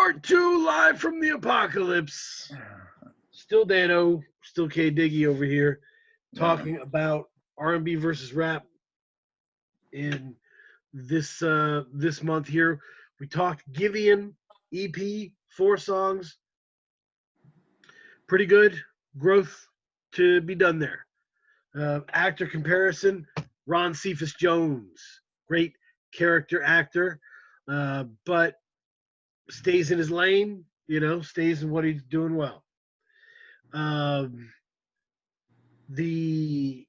Part 2 live from the apocalypse. Still Dan-O, still K Diggy over here, talking about R&B versus rap in this month here. We talked Giveon EP, 4 songs. Pretty good growth to be done there. Actor comparison, Ron Cephas Jones, great character actor, but stays in his lane, stays in what he's doing well. The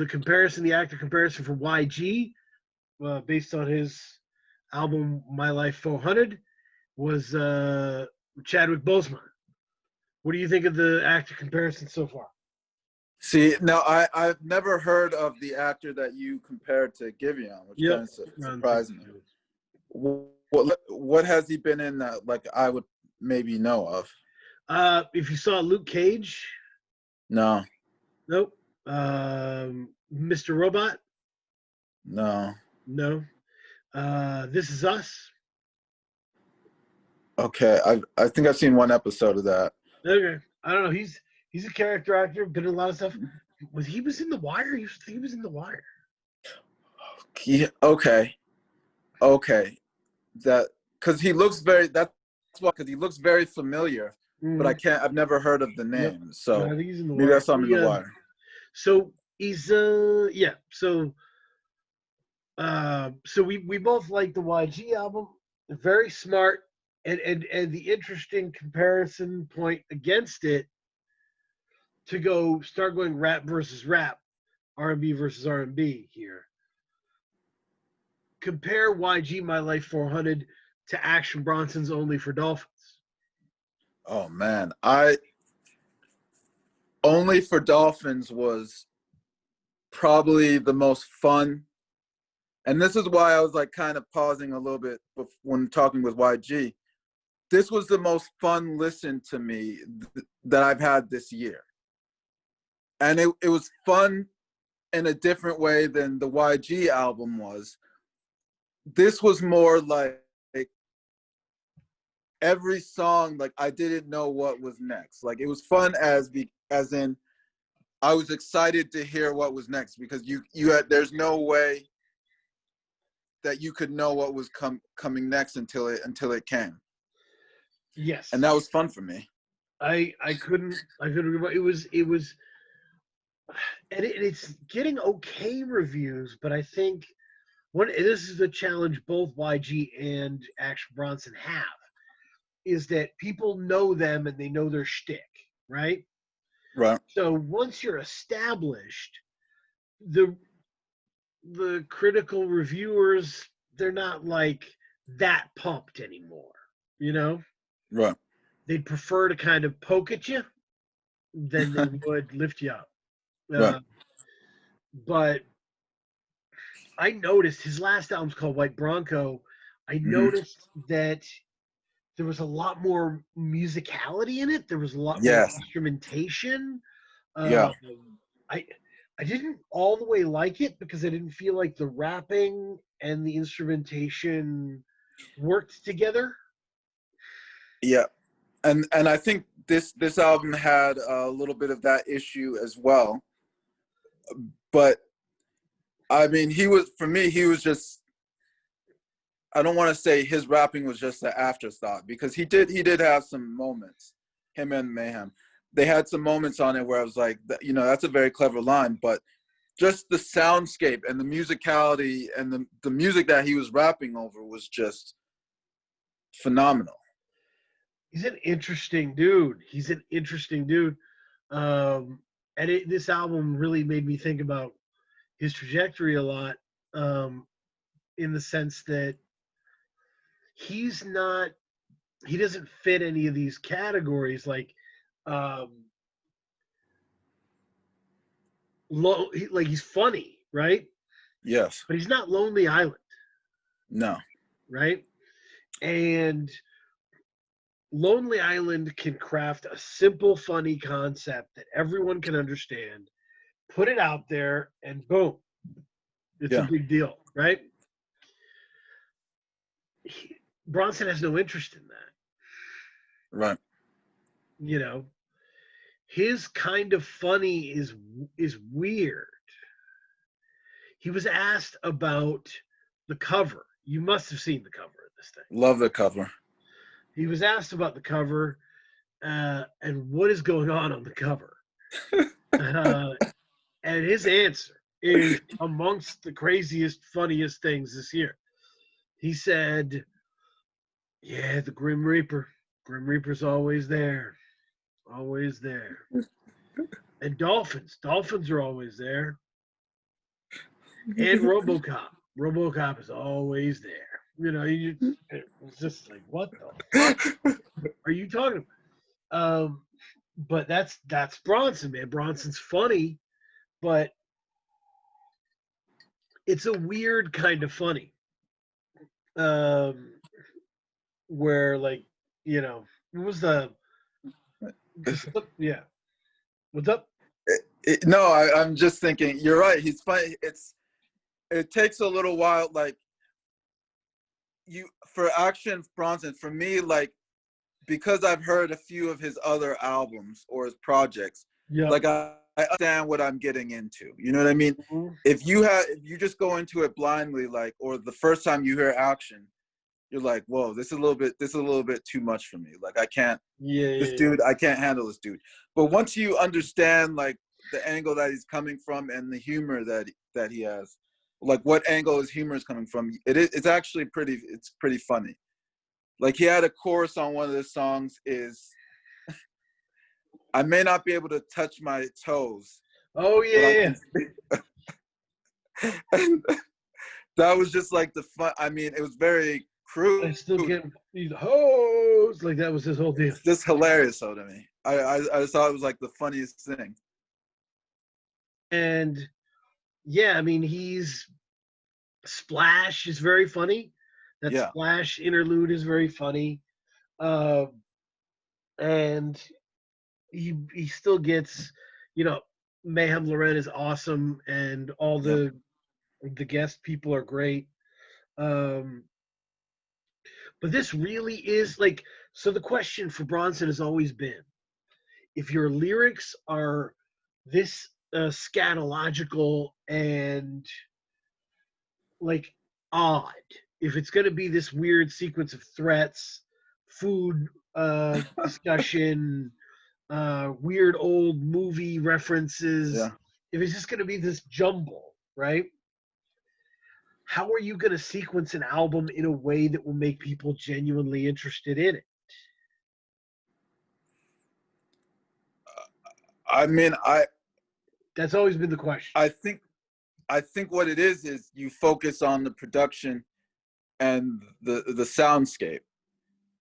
comparison, the actor comparison for YG, based on his album My Life 400, was Chadwick Boseman. What do you think of the actor comparison so far? See, now I've never heard of the actor that you compared to Giveon, which kind of surprised me. What has he been in that like I would maybe know of? If you saw Luke Cage. No. Nope. Mr. Robot. No. No. This Is Us. Okay, I think I've seen one episode of that. Okay, I don't know. He's a character actor, been in a lot of stuff. He was in The Wire? He was in The Wire. Okay. That because he looks very. That's why, because he looks very familiar, but I've never heard of the name. Yep. So no, I think he's in The maybe Wire. I saw him in The Wire. So he's So we both like the YG album. Very smart, and the interesting comparison point against it to start going rap versus rap, R&B versus R&B here. Compare YG My Life 400 to Action Bronson's Only for Dolphins. Oh man, Only for Dolphins was probably the most fun. And this is why I was like kind of pausing a little bit when talking with YG. This was the most fun listen to me that I've had this year. And it was fun in a different way than the YG album was. This was more like every song, like I didn't know what was next. Like it was fun as in I was excited to hear what was next, because there's no way that you could know what was coming next until it came. Yes. And that was fun for me. I couldn't agree. It was and it's getting okay reviews, but I think this is the challenge both YG and Action Bronson have, is that people know them and they know their shtick, right? Right. So once you're established, the critical reviewers, they're not like that pumped anymore, Right. They'd prefer to kind of poke at you than they would lift you up. Right. But I noticed his last album's called White Bronco. I noticed that there was a lot more musicality in it. There was a lot more instrumentation. I didn't all the way like it because I didn't feel like the rapping and the instrumentation worked together. Yeah. And I think this album had a little bit of that issue as well. But I mean, he was just, I don't want to say his rapping was just an afterthought, because he did have some moments, him and Mayhem. They had some moments on it where I was like, that's a very clever line, but just the soundscape and the musicality and the music that he was rapping over was just phenomenal. He's an interesting dude. And this album really made me think about his trajectory a lot, in the sense that he doesn't fit any of these categories. Like, he's funny, right? Yes. But he's not Lonely Island. No. Right? And Lonely Island can craft a simple, funny concept that everyone can understand, put it out there, and boom, it's a big deal, right? Bronson has no interest in that. Right. You know, his kind of funny is weird. He was asked about the cover. You must have seen the cover of this thing. Love the cover. He was asked about the cover and what is going on the cover. And his answer is amongst the craziest, funniest things this year. He said, "Yeah, the Grim Reaper. Grim Reaper's always there. Always there. And Dolphins. Dolphins are always there. And RoboCop. RoboCop is always there. You know, it's just like, what the fuck are you talking about? But that's Bronson, man. Bronson's funny, but it's a weird kind of funny. Where like, you know, what was the yeah. What's up? No, I'm just thinking. You're right. He's funny. It takes a little while, like for Action Bronson. For me, like because I've heard a few of his other albums or his projects, Yeah. like I understand what I'm getting into. You know what I mean? Mm-hmm. If you just go into it blindly, like, or the first time you hear Action, you're like, whoa, this is a little bit too much for me. Like I can't. Dude, I can't handle this dude. But once you understand like the angle that he's coming from and the humor that he has, like what angle his humor is coming from, it's actually pretty funny. Like he had a chorus on one of the songs is, I may not be able to touch my toes. Oh yeah. And that was just like the fun. I mean, it was very crude. I still get these hoes. Like that was his whole deal. It's just hilarious though to me. I just thought it was like the funniest thing. And yeah, I mean he's Splash is very funny. That Splash interlude is very funny. And he still gets, you know, Mayhem Lauren is awesome and all the guest people are great. But this really is like, so the question for Bronson has always been, if your lyrics are this scatological and like odd, if it's going to be this weird sequence of threats, food discussion, weird old movie references, if it's just going to be this jumble, right? How are you going to sequence an album in a way that will make people genuinely interested in it? I mean, that's always been the question. I think what it is you focus on the production and the soundscape,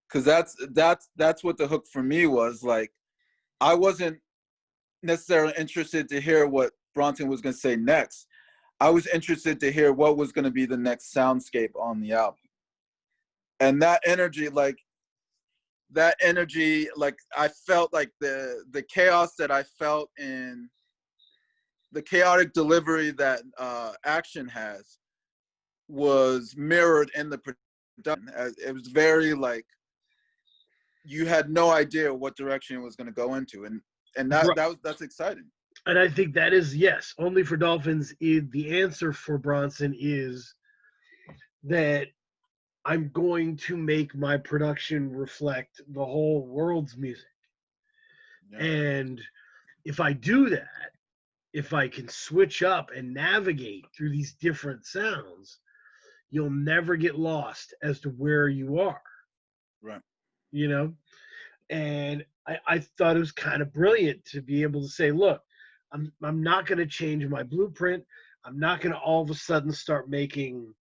because that's what the hook for me was. Like, I wasn't necessarily interested to hear what Bronson was going to say next. I was interested to hear what was going to be the next soundscape on the album. And that energy, like I felt like the chaos that I felt in the chaotic delivery that Action has was mirrored in the production. It was very like, you had no idea what direction it was going to go into. And that's exciting. And I think that is, yes, Only for Dolphins, the answer for Bronson is that I'm going to make my production reflect the whole world's music. Yeah. And if I do that, if I can switch up and navigate through these different sounds, you'll never get lost as to where you are. Right. You know? And I thought it was kind of brilliant to be able to say, look, I'm not going to change my blueprint. I'm not going to all of a sudden start making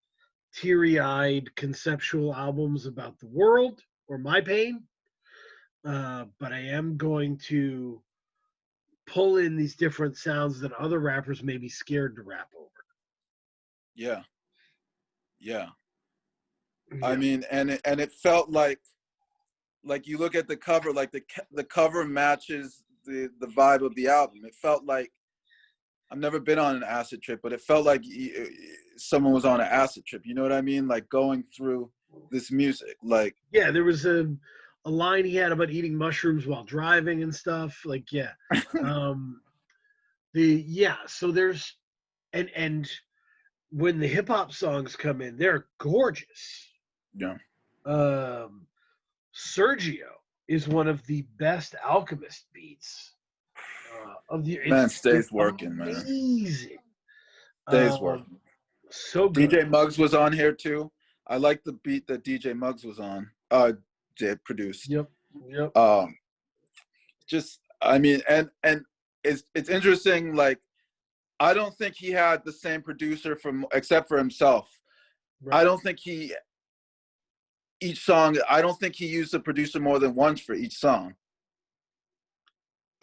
teary-eyed conceptual albums about the world or my pain. But I am going to pull in these different sounds that other rappers may be scared to rap over. Yeah. I mean, and it felt like you look at the cover, like the cover matches the vibe of the album. It felt like, I've never been on an acid trip, but it felt like someone was on an acid trip. You know what I mean? Like going through this music. Like, yeah, there was a line he had about eating mushrooms while driving and stuff. Like, yeah. Um, so there's and when the hip hop songs come in, they're gorgeous. yeah, Um, Sergio is one of the best Alchemist beats of the. man, It's stays working, man. amazing. Stays Um, working. so good. DJ Muggs was on here too. I like the beat that DJ Muggs was on. Produced. Yep. Yep. Um, just I mean, and it's interesting. Like, I don't think he had the same producer from except for himself. Right. I don't think he each song. I don't think he used a producer more than once for each song.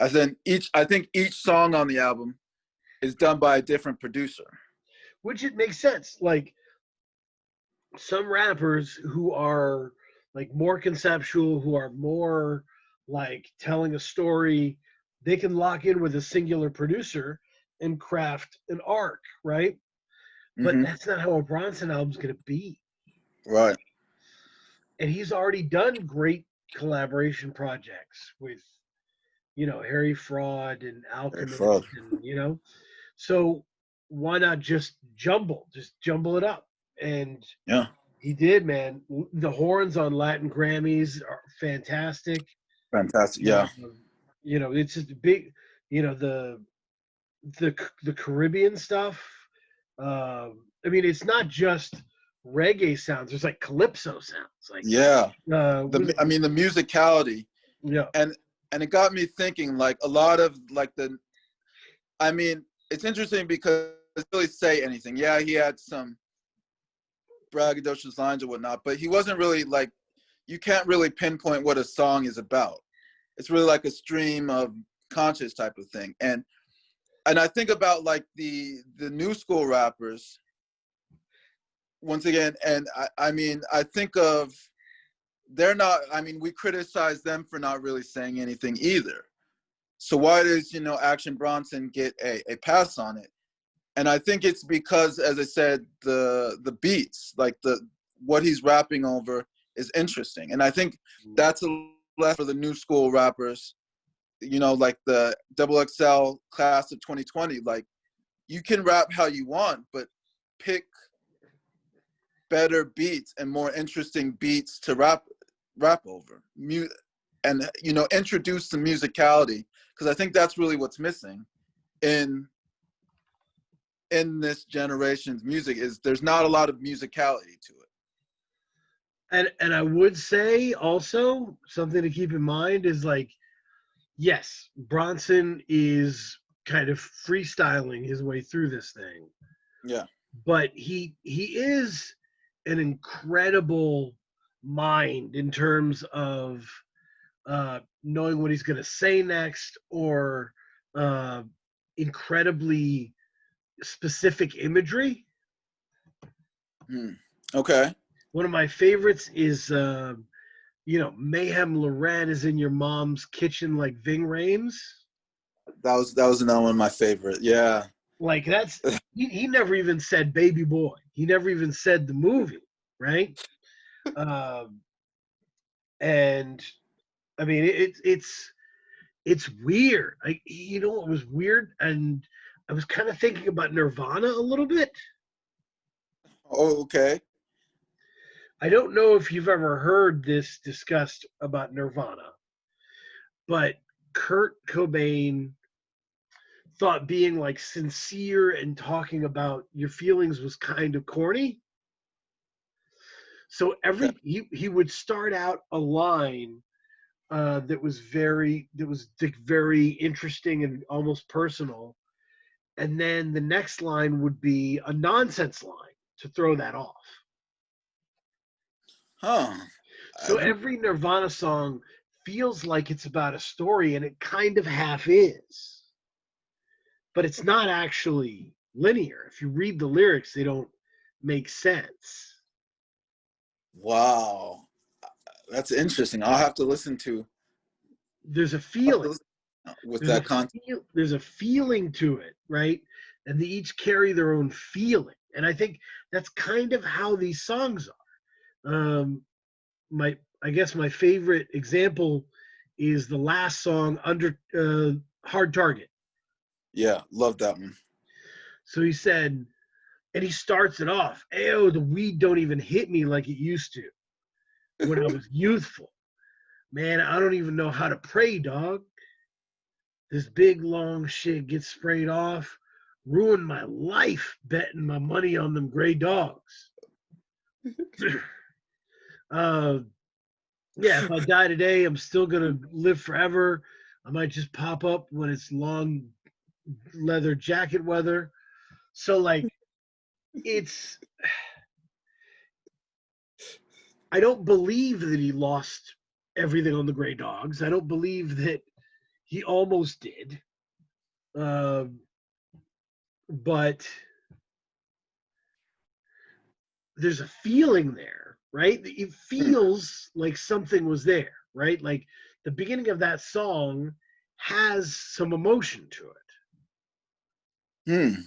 As in I think each song on the album is done by a different producer. Which it makes sense. Like some rappers who are like more conceptual, who are more like telling a story, they can lock in with a singular producer and craft an arc, right? But Mm-hmm. that's not how a Bronson album's gonna be. Right. And he's already done great collaboration projects with, Harry Fraud and Very Alchemist fraud. and. So why not just jumble it up? And Yeah. he did, man. The horns on Latin Grammys are fantastic. Fantastic. Yeah. It's just a big, the the Caribbean stuff. I mean, it's not just reggae sounds. There's like calypso sounds, like Yeah. with, I mean, the musicality, yeah, and it got me thinking. Like a lot of like I mean, it's interesting because he didn't really say anything. Yeah, he had some braggadocious lines or whatnot, but he wasn't really like, you can't really pinpoint what a song is about. It's really like a stream of conscious type of thing. And I think about like the new school rappers once again, and I mean, I think of, they're not, I mean, we criticize them for not really saying anything either. So why does, Action Bronson get a pass on it? And I think it's because, as I said, the beats, like what he's rapping over is interesting. And I think that's a lesson for the new school rappers, like the XXL class of 2020. Like, you can rap how you want, but pick better beats and more interesting beats to rap over. And, introduce the musicality, because I think that's really what's missing in this generation's music, is there's not a lot of musicality to it. and I would say also something to keep in mind is like, yes, Bronson is kind of freestyling his way through this thing. Yeah. But he is an incredible mind in terms of knowing what he's going to say next, or incredibly specific imagery. Okay. One of my favorites is, Mayhem Loren is in your mom's kitchen like Ving Rhames. That was another one of my favorite. Yeah. Like that's he never even said baby boy. He never even said the movie, right? And I mean it's weird. Like, it was weird, and I was kind of thinking about Nirvana a little bit. Oh, okay. I don't know if you've ever heard this discussed about Nirvana, but Kurt Cobain thought being like sincere and talking about your feelings was kind of corny. So Okay. he would start out a line that was very interesting and almost personal, and then the next line would be a nonsense line to throw that off. Huh. So every Nirvana song feels like it's about a story, and it kind of half is, but it's not actually linear. If you read the lyrics, they don't make sense. Wow. That's interesting. I'll have to listen to. There's a feeling. With that content. There's a feeling to it, right? And they each carry their own feeling. And I think that's kind of how these songs Um, I guess my favorite example is the last song under Hard Target. Yeah, love that one. So he said, and he starts it off, "Ayo, the weed don't even hit me like it used to when I was youthful. Man, I don't even know how to pray, dog. This big long shit gets sprayed off. Ruined my life betting my money on them gray dogs. uh, yeah, if I die today, I'm still gonna live forever. I might just pop up when it's long leather jacket weather." So like it's I don't believe that he lost everything on the gray dogs. I don't believe that he almost did. Um, but there's a feeling there, right? It feels like something was there, right? Like the beginning of that song has some emotion to it. Hmm.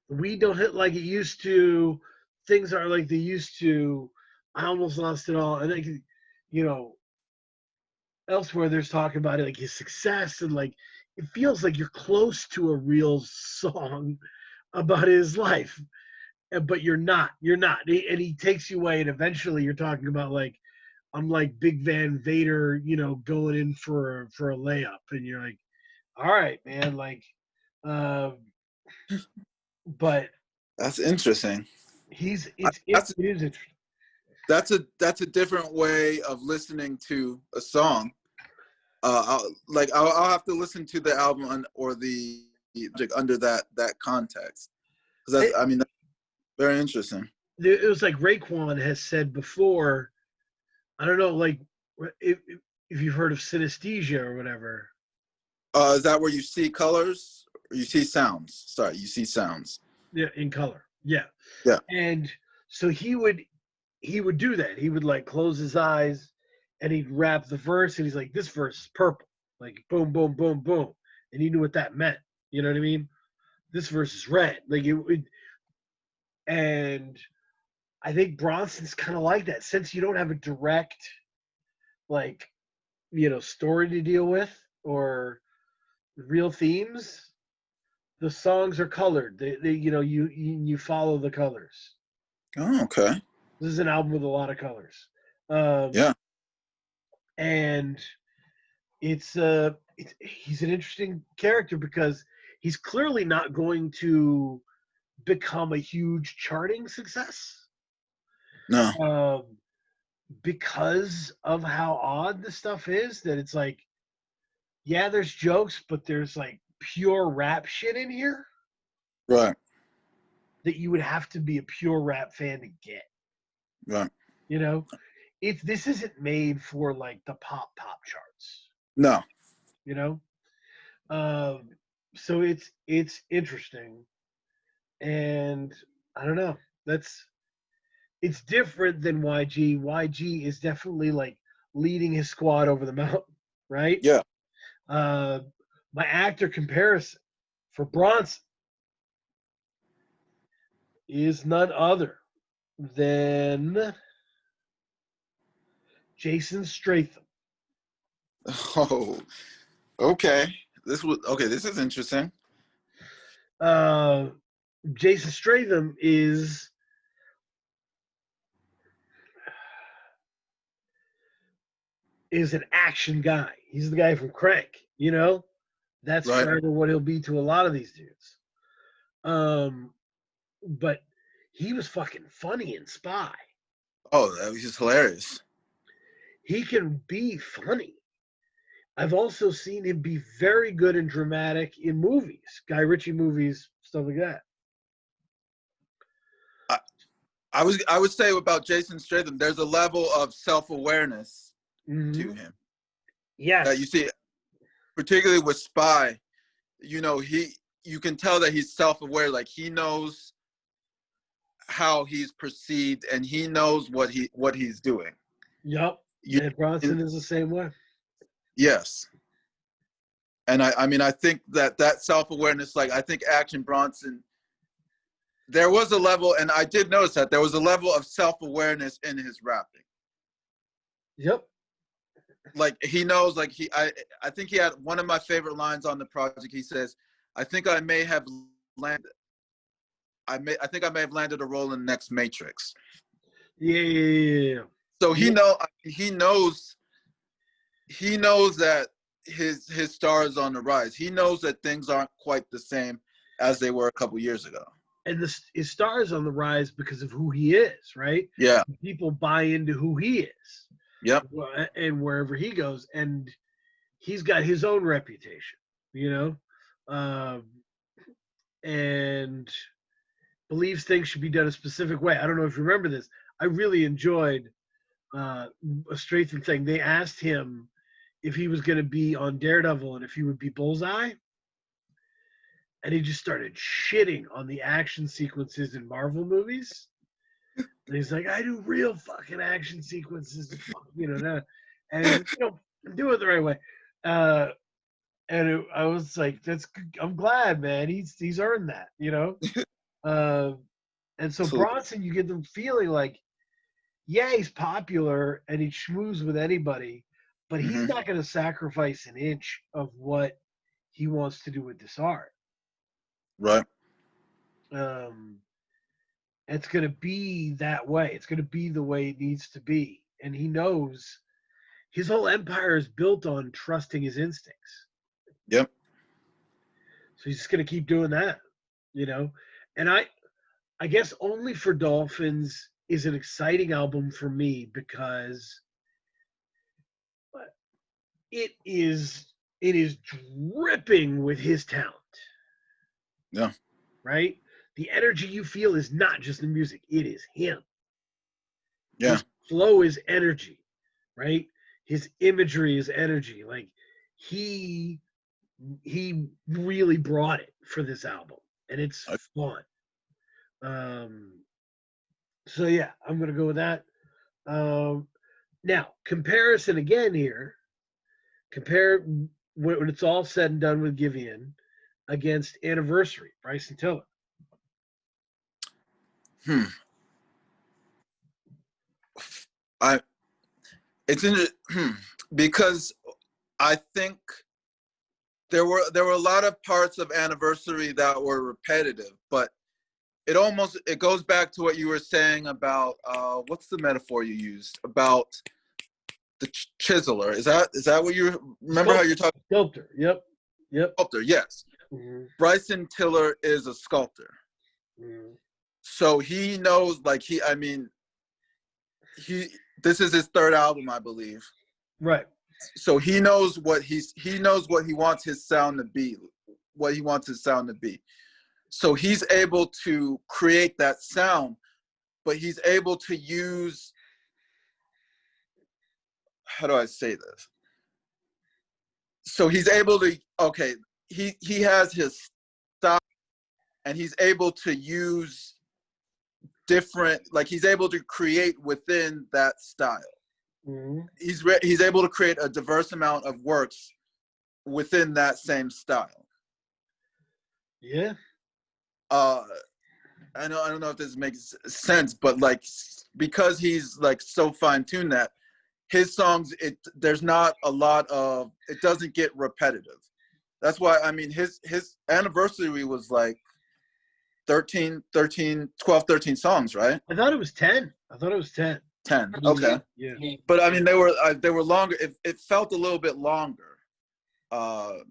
We don't hit like it used to. Things are like they used to. I almost lost it all. And like, you know, elsewhere there's talking about it like his success and like it feels like you're close to a real song about his life, but you're not, and he takes you away, and eventually you're talking about like I'm like Big Van Vader, going in for a layup, and you're like, all right, man, like, um but That's interesting. he's I- it That's is interesting. that's a different way of listening to a song. I'll have to listen to the album or the music under that context, because it, that's very interesting. it was like Raekwon has said before. I don't know, like if you've heard of synesthesia or whatever. Is that where you see colors or you see sounds? Sorry, you see sounds. Yeah, in color. Yeah. Yeah. And so he would do that. He would like close his eyes and he'd rap the verse and he's like, this verse is purple. Like boom, boom, boom, boom. And he knew what that meant. You know what I mean? This verse is red. Like and I think Bronson's kind of like that. Since you don't have a direct like, story to deal with or real themes, the songs are colored. You follow the colors. Oh, okay. This is an album with a lot of colors. Um, Yeah. and he's an interesting character because he's clearly not going to become a huge charting success, No. um, because of how odd the stuff is. That it's like, yeah, there's jokes, but there's like pure rap shit in here Right. that you would have to be a pure rap fan to get. Right. You know, this isn't made for like the pop charts. No. You know, um, so it's interesting, and I don't know. It's different than YG. YG is definitely like leading his squad over the mountain, right? Yeah. Uh, my actor comparison for Bronson is none other than Jason Statham. Oh. Okay. This is interesting. Uh, Jason Statham is an action guy. He's the guy from Crank, That's Right. forever what he'll be to a lot of these dudes. But he was fucking funny in Spy. Oh, that was just hilarious. He can be funny. I've also seen him be very good and dramatic in movies, Guy Ritchie movies, stuff like that. I, I would say about Jason Statham, there's a level of self-awareness to him that you Yes. see, particularly with Spy. You can tell that he's self-aware. Like he knows how he's perceived and he knows what he's doing. Yep. And Bronson is the same way. Yes. And I think that self-awareness, like I think Action Bronson there was a level, and I did notice that there was a level of self-awareness in his rapping. Yep. Like he knows, like I think he had one of my favorite lines on the project. He says, I think I may have landed a role in the next Matrix. Yeah. So he knows that his star is on the rise. He knows that things aren't quite the same as they were a couple years ago. And his star is on the rise because of who he is, right? Yeah. People buy into who he is. Yep. And wherever he goes, and he's got his own reputation, and believes things should be done a specific way. I don't know if you remember this. I really enjoyed a Stratham thing. They asked him if he was going to be on Daredevil and if he would be Bullseye. And he just started shitting on the action sequences in Marvel movies. And he's like, I do real fucking action sequences, and do it the right way. I was like, I'm glad, man. He's earned that, And so Bronson, you get the feeling like, yeah, he's popular and he schmoos with anybody, but he's not going to sacrifice an inch of what he wants to do with this art. Right. It's going to be that way. It's going to be the way it needs to be. And he knows his whole empire is built on trusting his instincts. Yep. So he's just going to keep doing that, And I guess Only for Dolphins is an exciting album for me because it is dripping with his talent. Yeah. Right? The energy you feel is not just the music, it is him. Yeah. His flow is energy, right? His imagery is energy. Like he really brought it for this album, and it's fun. So yeah, I'm gonna go with that. Now, comparison again here. Compare when it's all said and done with Giveon against Anniversary, Bryson Tiller. Because I think there were a lot of parts of Anniversary that were repetitive, but it goes back to what you were saying about what's the metaphor you used about the chiseler? Is that what you remember? Sculptor. How you're talking? Sculptor. Yep. Sculptor. Yes. Mm-hmm. Bryson Tiller is a sculptor. Mm-hmm. So he knows, this is his third album, I believe. Right. So he knows what he wants his sound to be, So he's able to create that sound, but he's able to use, how do I say this? So he's able to, he has his style, and he's able to use different, he's able to create within that style. Mm-hmm. He's able to create a diverse amount of works within that same style. Yeah. I don't know if this makes sense, but because he's so fine-tuned that his songs, there's not a lot of, it doesn't get repetitive. That's why, his Anniversary was 13 songs, right? I thought it was 10. 10. Okay. Yeah. But they were longer. It felt a little bit longer.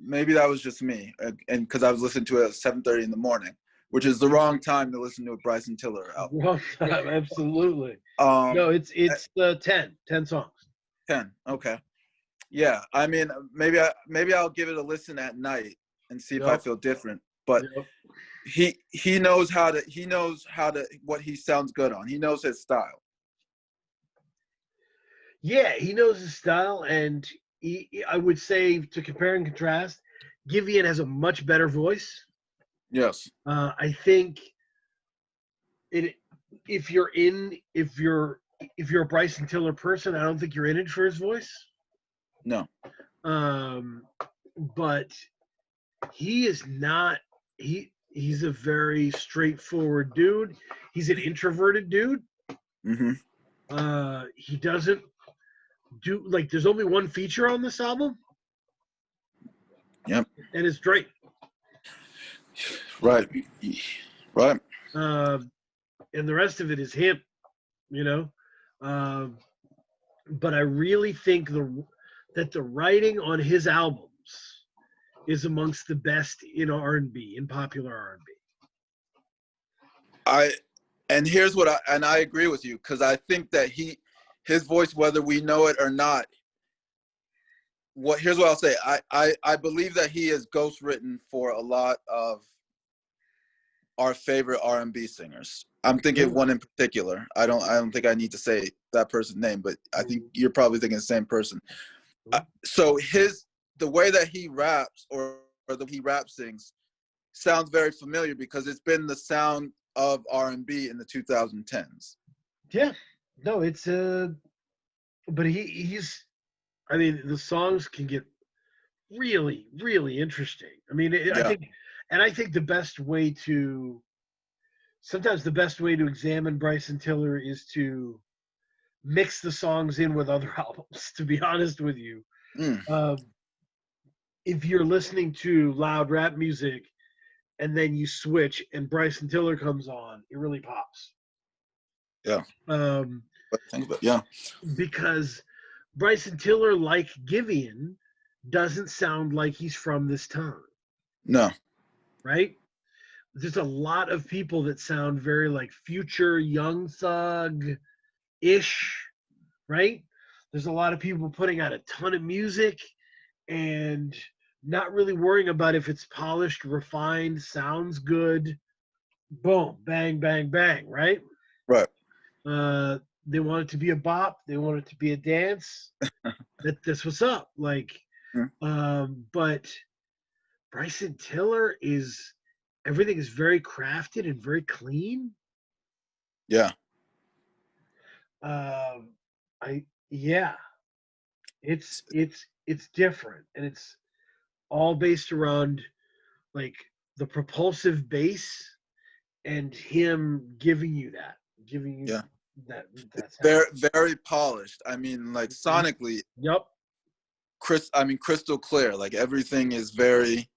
Maybe that was just me, and because I was listening to it at 7:30 in the morning, which is the wrong time to listen to a Bryson Tiller album. Wrong time, absolutely. No, it's 10 songs. 10. Okay. Yeah. Maybe I'll give it a listen at night and see if I feel different. But he knows what he sounds good on. He knows his style. Yeah, he knows his style, and I would say, to compare and contrast, Giveon has a much better voice. Yes. I think if you're a Bryson Tiller person, I don't think you're in it for his voice. No. But he is not. He's a very straightforward dude. He's an introverted dude. Mm-hmm. He doesn't do like. There's only one feature on this album, Yep. and it's Drake. Right. Right. Uh, and the rest of it is him. You know, but I really think that the writing on his albums is amongst the best in R&B, in popular R&B. And here's what I agree with you, because I think that his voice, whether we know it or not, here's what I'll say. I believe that he is ghost written for a lot of our favorite R&B singers. I'm thinking of one in particular. I don't think I need to say that person's name, but I think you're probably thinking the same person. So the way that he raps or the he rap sings sounds very familiar, because it's been the sound of R&B in the 2010s. Yeah, no, it's but he's. I mean, the songs can get really, really interesting. I mean, Yeah. I think sometimes the best way to examine Bryson Tiller is to mix the songs in with other albums. To be honest with you, if you're listening to loud rap music and then you switch and Bryson Tiller comes on, it really pops. Yeah. Yeah. Because Bryson Tiller, like Giveon, doesn't sound like he's from this time. No. Right? There's a lot of people that sound very like Future, Young Thug-ish, right? There's a lot of people putting out a ton of music and not really worrying about if it's polished, refined, sounds good. Boom, bang, bang, bang, right? Right. They want it to be a bop. They want it to be a dance. That's what's up. Like, but Bryson Tiller everything is very crafted and very clean. Yeah. It's different, and it's all based around like the propulsive bass and him giving you that Yeah. That's very, very polished. I mean, like sonically. Yep. Crystal clear. Like everything is very,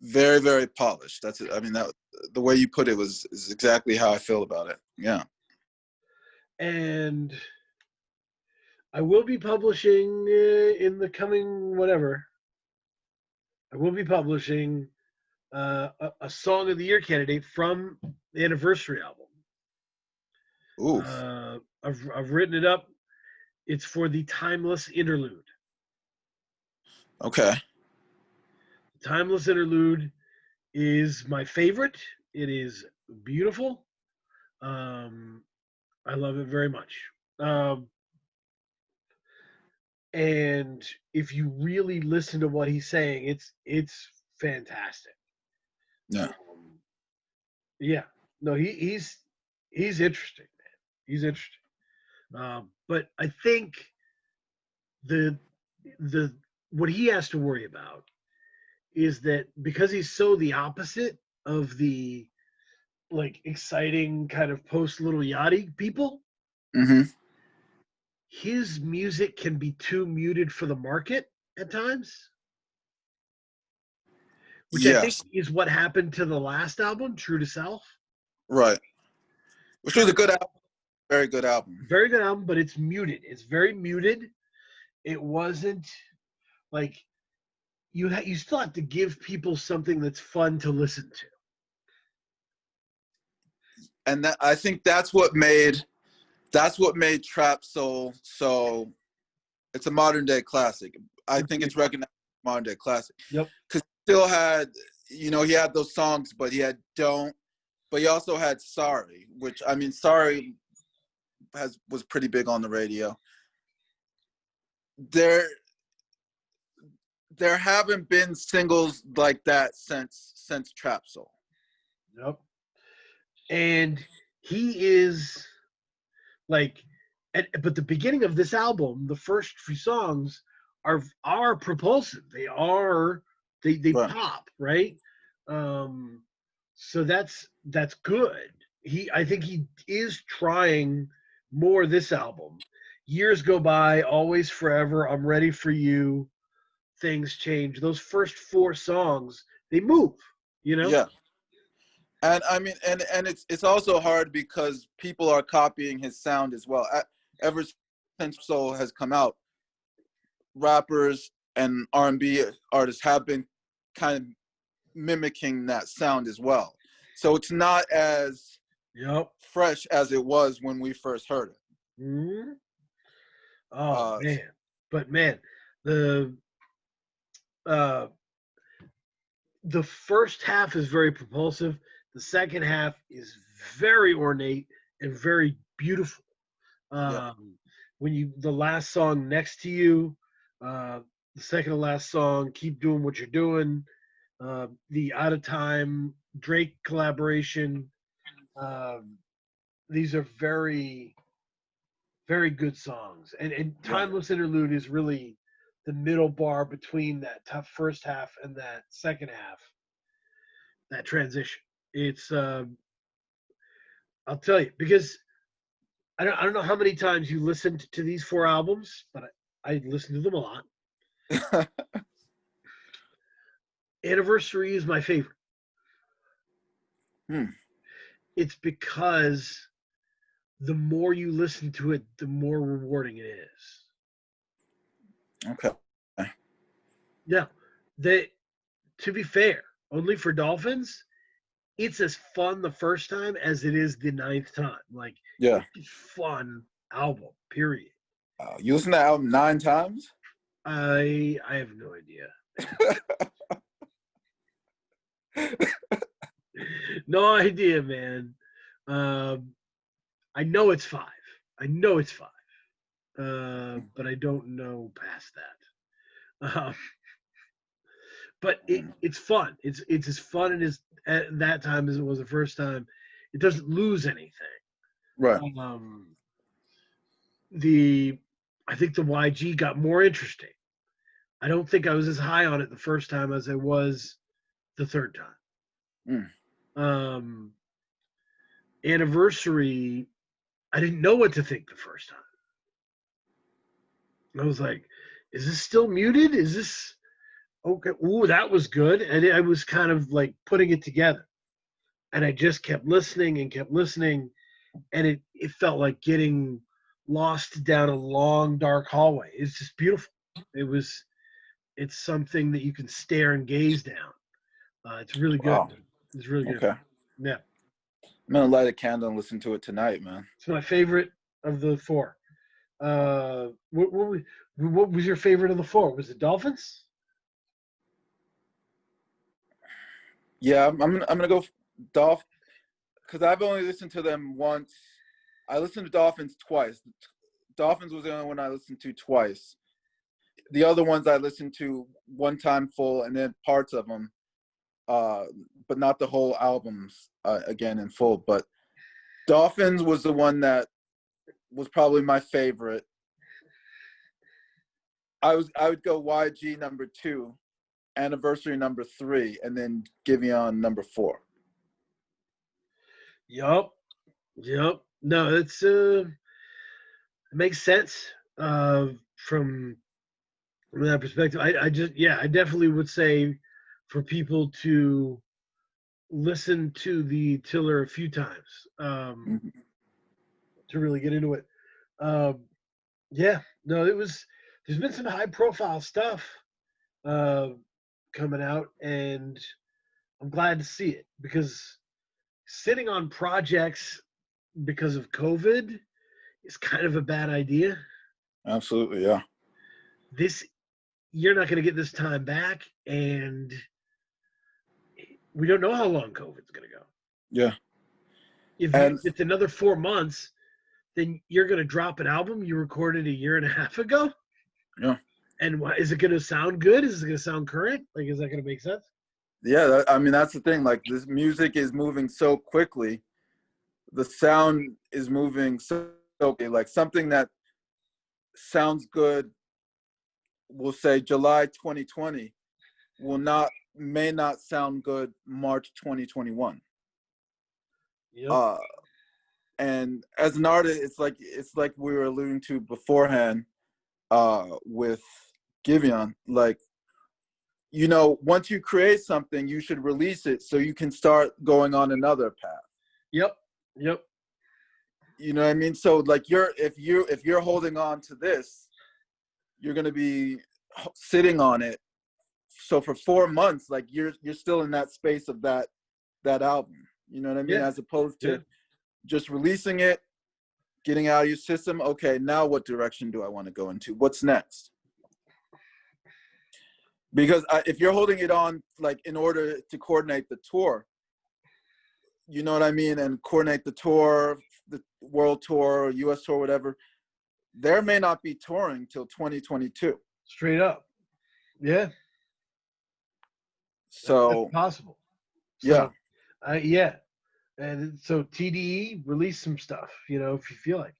very, very polished. That's it. I mean, that the way you put it is exactly how I feel about it. Yeah. And I will be publishing in the coming whatever. I will be publishing a Song of the Year candidate from the anniversary album. Ooh. I've written it up. It's for the Timeless Interlude. Okay. Timeless Interlude is my favorite. It is beautiful. I love it very much. And if you really listen to what he's saying, it's fantastic. Yeah. Yeah. No, he's interesting, man. He's interesting. But I think the what he has to worry about is that because he's so the opposite of the like exciting kind of post Little Yachty people, his music can be too muted for the market at times. Which I think is what happened to the last album, True to Self. Right. Which was a good album. Very good album. Very good album, but it's muted. It's very muted. It wasn't like you still have to give people something that's fun to listen to. And I think that's what made Trap Soul so it's a modern day classic. I think it's recognized modern day classic. Yep. Because he still had, he had those songs, but he also had Sorry, which I mean, Sorry was pretty big on the radio. There haven't been singles like that since Trap Soul. Yep. And he is like, but the beginning of this album, the first few songs are propulsive. They right. pop, right? So that's good. I think he is trying more this album. Years go by, always forever, I'm ready for you, things change. Those first four songs, they move, you know? Yeah. And I mean, and it's also hard because people are copying his sound as well. Ever since Soul has come out, rappers and R&B artists have been kind of mimicking that sound as well. So it's not as Yep. fresh as it was when we first heard it. Mm-hmm. Oh Uh, man. But man, the uh the first half is very propulsive. The second half is very ornate and very beautiful. yeah, When you the last song next to you, uh, the second to last song, keep doing what you're doing. The out of time Drake collaboration. Um, these are very very good songs, and yeah, timeless interlude is really the middle bar between that tough first half and that second half. That transition. It's I'll tell you because I don't know how many times you listened to these four albums, but I listened to them a lot. Anniversary is my favorite. hmm, It's because the more you listen to it, the more rewarding it is. okay, Now, that to be fair, only for Dolphins, it's as fun the first time as it is the ninth time. Like yeah. it's a fun album. Period. You listen to the album 9 times? I have no idea. No idea, man. Um, I know it's five. I know it's five. But I don't know past that. But it's fun. It's as fun and as at that time as it was the first time. It doesn't lose anything. Right. Um, the I think the YG got more interesting. I don't think I was as high on it the first time as I was the third Mm. time. Anniversary, I didn't know what to think the first time. I was like, is this still muted? Is this okay? Ooh, that was good. And I was kind of like putting it together. And I just kept listening and kept listening. And it felt like getting lost down a long, dark hallway. It's just beautiful. It's something that you can stare and gaze down. It's really good. Wow. It's really good. Okay. Yeah. I'm gonna light a candle and listen to it tonight, man. It's my favorite of the four. What was your favorite of the four? Was it Dolphins? Yeah, I'm gonna go Dolph because I've only listened to them once. I listened to Dolphins twice. Dolphins was the only one I listened to twice. The other ones I listened to one time full and then parts of them, but not the whole albums again in full. But Dolphins was the one that was probably my favorite. I would go YG number 2, Anniversary number 3, and then Giveon number 4. Yup. Yup. No, it makes sense from that perspective. I just I definitely would say for people to listen to the Tiller a few times Mm-hmm. to really get into it. Um, yeah, no, it was. There's been some high profile stuff uh, coming out, and I'm glad to see it because sitting on projects because of COVID is kind of a bad idea. Absolutely, yeah. This you're not going to get this time back, and we don't know how long COVID's going to go. Yeah. If And it's another 4 months, then you're going to drop an album you recorded a year and a half ago. yeah. And is it going to sound good? Is it going to sound current? Like, is that going to make sense? Yeah, I mean that's the thing. Like this music is moving so quickly. The sound is moving so quickly. Like something that sounds good, we'll say July 2020, may not sound good March 2021. Yep. Uh, and as an artist, it's like we were alluding to beforehand with Giveon. Like, you know, once you create something, you should release it so you can start going on another path. Yep. Yep. You know what I mean? So like if you're holding on to this, you're gonna be sitting on it. So for 4 months, like you're still in that space of that album. You know what I mean? Yeah. As opposed Yeah. to just releasing it, getting out of your system. Okay, now what direction do I want to go into? What's next? Because if you're holding it on, like in order to coordinate the tour, you know what I mean, and coordinate the tour, the world tour, US tour, whatever, there may not be touring till 2022. Straight up. Yeah. That's So possible. yeah. So, yeah. And so TDE, release some stuff, you know, if you feel like.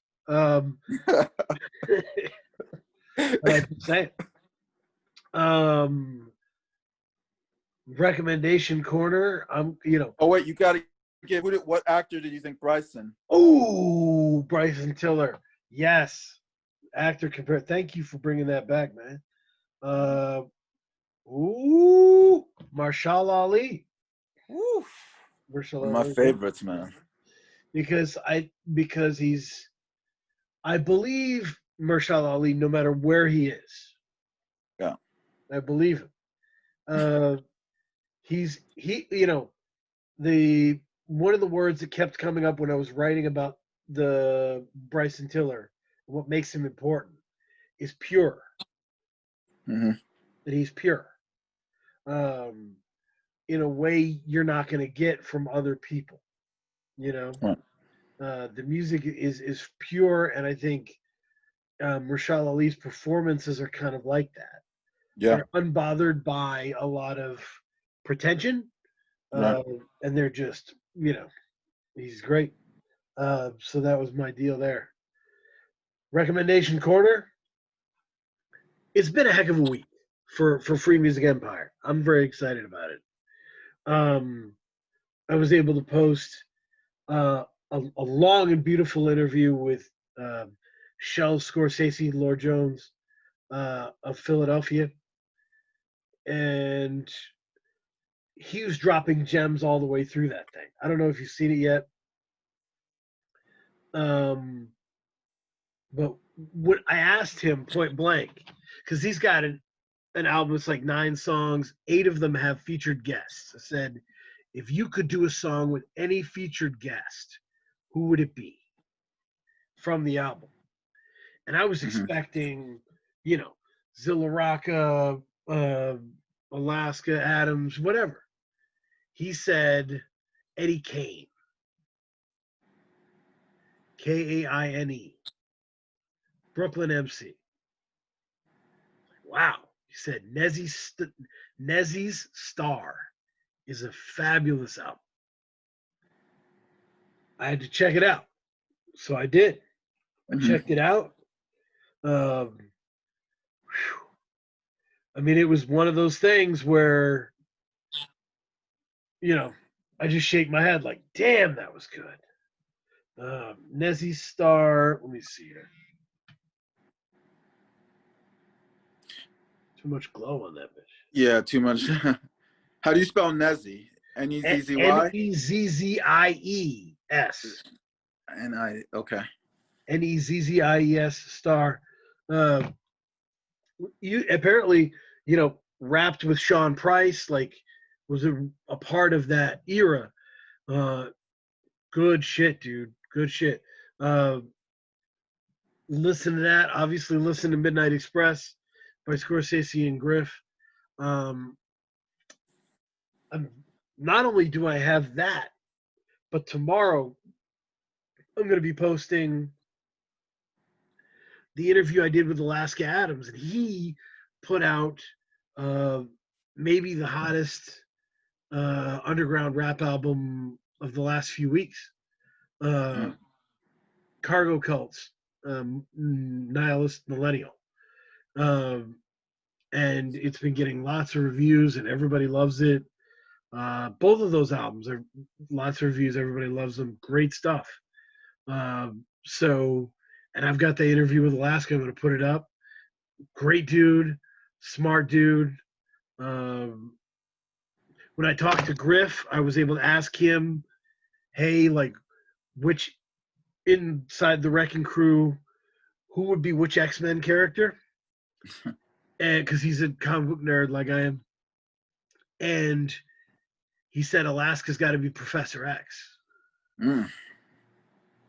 Just saying. Recommendation corner. You know. Oh wait, you got to get what actor did you think Bryson? Oh, Bryson Tiller. Yes, actor compared. Thank you for bringing that back, man. Marshall Ali. Woo. Marshall One of my Ali. favorites, man. Because he's, I believe Marshall Ali, no matter where he is. Yeah. I believe him. You know, the one of the words that kept coming up when I was writing about the Bryson Tiller, what makes him important, is pure. Mm-hmm. That he's pure, um, in a way you're not going to get from other people. You know, Right. the music is pure, and I think Rashad Ali's performances are kind of like that. Yeah. They're unbothered by a lot of pretension, Right. and they're just, you know, he's great. So that was my deal there. Recommendation corner. It's been a heck of a week for Free Music Empire. I'm very excited about it. I was able to post a long and beautiful interview with Shel Scorsese, Lord Jones of Philadelphia, and he was dropping gems all the way through that thing. I don't know if you've seen it yet, but what I asked him point blank, because he's got an album that's like 9 songs, 8 of them have featured guests. I said, if you could do a song with any featured guest, who would it be from the album? And I was Mm-hmm. expecting, you know, Zilla Rocca, Alaska Adams, whatever. He said Eddie Kane, Kaine, Brooklyn MC. Wow. He said Nezzy's Star is a fabulous album. I had to check it out. So I did. I Mm-hmm. checked it out. I mean, it was one of those things where, you know, I just shake my head like, damn, that was good. Nezzy's Star. Let me see here. Too much glow on that bitch. Yeah, too much. How do you spell Nezzy? Nezzy? Nezzies. Okay. Nezzies Star. You apparently, you know, rapped with Sean Price, like was a part of that era. Good shit, dude. Good shit. Listen to that. Obviously, listen to Midnight Express by Scorsese and Griff. Not only do I have that, but tomorrow I'm going to be posting the interview I did with Alaska Adams, and he put out maybe the hottest underground rap album of the last few weeks. Cargo Cults, Nihilist Millennial. And it's been getting lots of reviews, and everybody loves it. Both of those albums are lots of reviews. Everybody loves them. Great stuff. So, and I've got the interview with Alaska. I'm going to put it up. Great dude, smart dude. Um, when I talked to Griff, I was able to ask him, hey, like, which inside the Wrecking Crew, who would be which X-Men character? And because he's a comic book nerd like I am. And he said Alaska's got to be Professor X. Mm.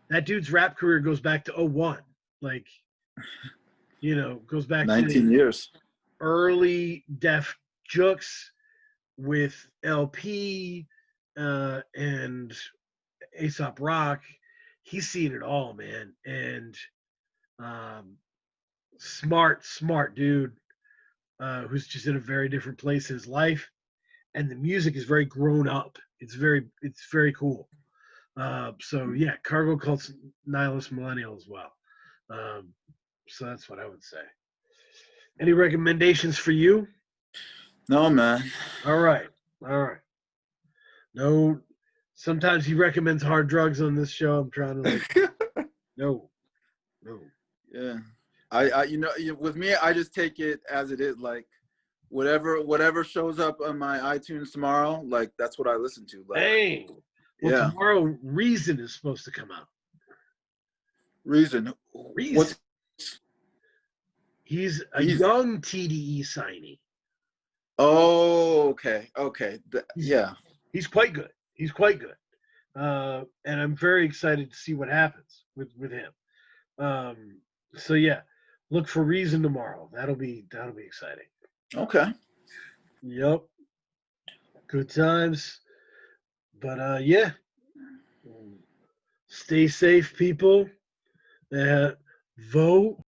That dude's rap career goes back to 01. Like, goes back 19 to years. early Def Jux with LP and Aesop Rock. He's seen it all, man. And smart dude who's just in a very different place in his life. And the music is very grown up. It's very cool. So yeah, Cargo Cult's Nihilist Millennial as well. So that's what I would say. Any recommendations for you? No, man. All right. No, sometimes he recommends hard drugs on this show. I'm trying to no. Yeah. With me, I just take it as it is. Like, whatever shows up on my iTunes tomorrow, like that's what I listen to. Like, dang. Well, tomorrow Reason is supposed to come out. Reason. He's a young TDE signee. Oh, okay. Yeah. He's quite good. And I'm very excited to see what happens with him. So yeah, look for Reason tomorrow. That'll be exciting. Okay. Yep. Good times. But yeah. Stay safe, people. Vote.